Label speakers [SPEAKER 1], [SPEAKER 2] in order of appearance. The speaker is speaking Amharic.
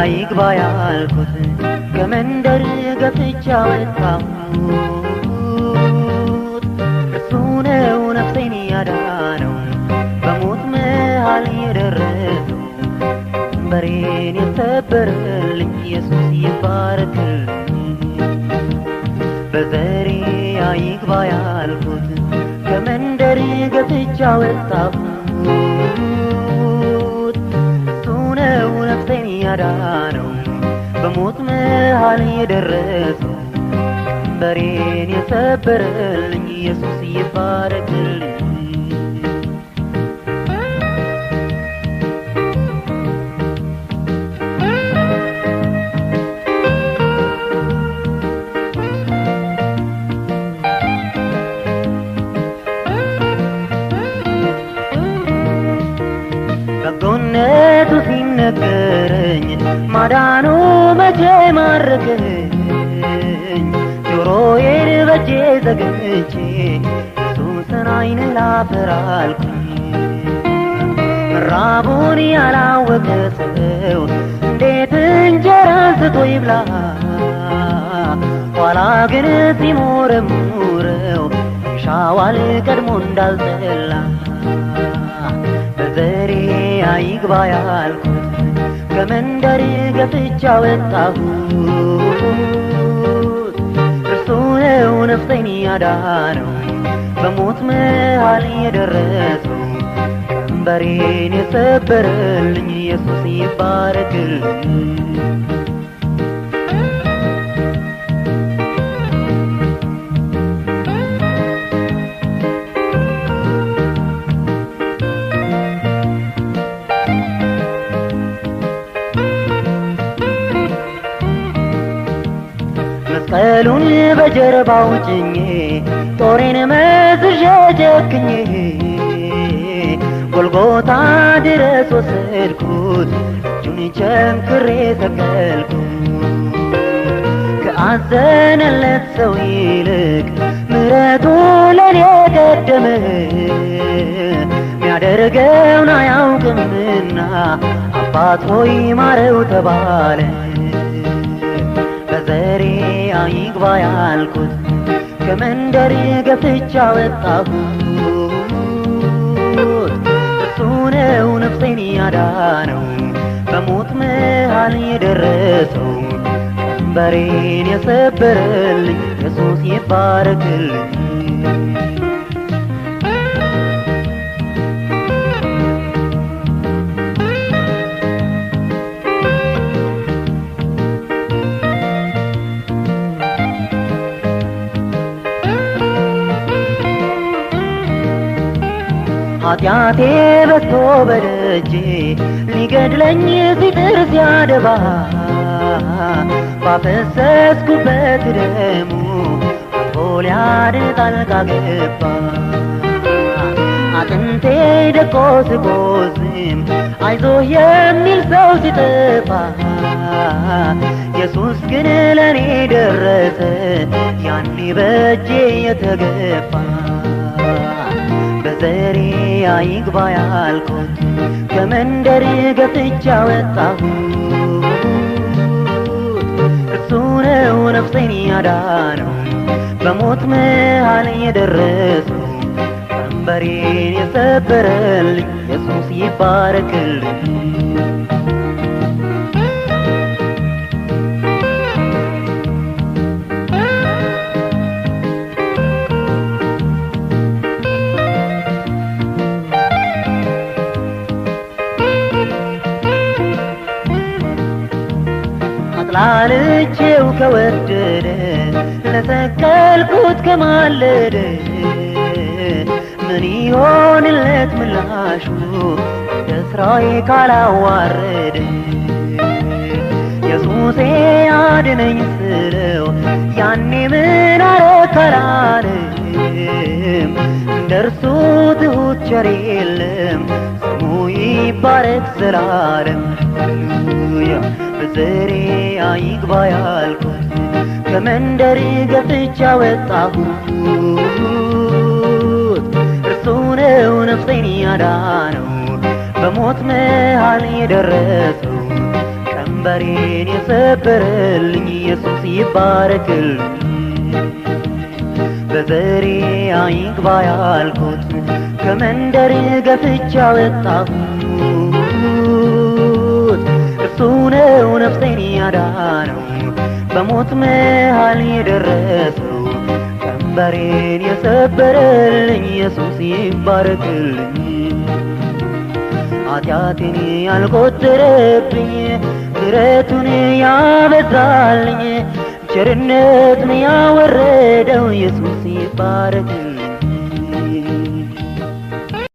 [SPEAKER 1] ይግባ ያልኩት ከመንደር ገፍቻ ወጣሁት እሱ ነው ነፍሴን ያዳነው በሞት መሃል የደረሰው በሬን የሰበረልኝ ኢየሱስ ይባረክልኝ በዘሬ ይግባ ያልኩት ከመንደር ገፍቻ ወጣሁት እሱ ነው ነፍሴን ያዳነው በሞት መሃል የደረሰው በሬን የሰበረልኝ ኢየሱስ ይባረክልኝ በጎነቱ ሲነገረኝ ማዳኑ መቼ ማረከኝ ጆሮዬን በእጄ ዘግቼ ኢየሱስን ዓይን ላፈር አልኩኝ መራቡን ያላወቀ ሰው እንዴት እንጀራ ስቶ ይብላ ኋላ ግን ሲሞረሙረው ይሻዋል ቀድሞ እንዳልጠላ በዘሬ ይግባ ያልኩት ከመንደር ገፍቻ ወጣሁት እርሱ ነው ነፍሴን ያዳነው በሞት መሃል የደረሰው ቀንበሬን የሰበረልኝ ኢየሱስ ይባረክልኝ መስቀሉን በጀርባው ጭኜ ጦሬን መዝዤ ጨክኜ ጎልጎታ ድረስ ወሰድኩት እጁን ቸንክሬ ሰቀልኩት ከአዘነለት ሰው ይልቅ ምሕረቱ ለኔ ቀደመ ሚያደርገውን አያውቅምና አባት ሆይ ማረው ተባለ በዘሬ ይግባ ያልኩት ከመንደር ገፍቻ ወጣሁት እሱ ነው ነፍሴን ያዳነው በሞት መሃል የደረሰው ቀንበሬን የሰበረልኝ ኢየሱስ ይባረክልኝ ኃጢአቴ በዝቶ በደጄ ሊገድለኝ ሲጥር ሲያደባ ባፈሰስኩበት ደሙ አልፎ ሊያድን ጣልቃ ገባ አጥንቴ ደቆ ስቆዝም አይዞህ የሚል ሰው ሲጠፋ ኢየሱስ ግን ለኔ ደረሰ ያኔ በእጄ የተገፋ በዘሬ ይግባ ያልኩት ከመንደር ገፍቻ ወጣሁት እርሱ ነው ነፍሴን ያዳነው በሞት መሃል የደረሰው ቀንበሬን የሰበረልኝ ኢየሱስ ይባረክልኝ ላልቼው ከወደደ ለሰቀልኩት ከማለደ ምን ይሆንለት ምላሹ ከስራዬ ካላዋረደ ኢየሱሴ አድነኝ ስለው ያኔ ምን አረከላለም እንደርሱ ትሁት ቸር የለም ስሙ ይባረክ ዘላለም በዘሬ ይግባ ያልኩት ከመንደር ገፍቻ ወጣሁት እርሱ ነው ነፍሴን ያዳነው በሞት መሃል የደረሰው ቀንበሬን የሰበረልኝ ኢየሱስ ይባረክልኝ በዘሬ አይግባ ያልኩት ከመንደር ገፍቻ ወጣሁት እርሱ ነው ነፍሴን ያዳነው በሞት መሃል የደረሰው ቀንበሬን የሰበረልኝ ኢየሱስ ይባረክልኝ ኃጢአቴን ያልቆጠረብኝ ምሕረቱን ያበዛልኝ ቸርነቱን ያወረደው ኢየሱስ ይባረክልኝ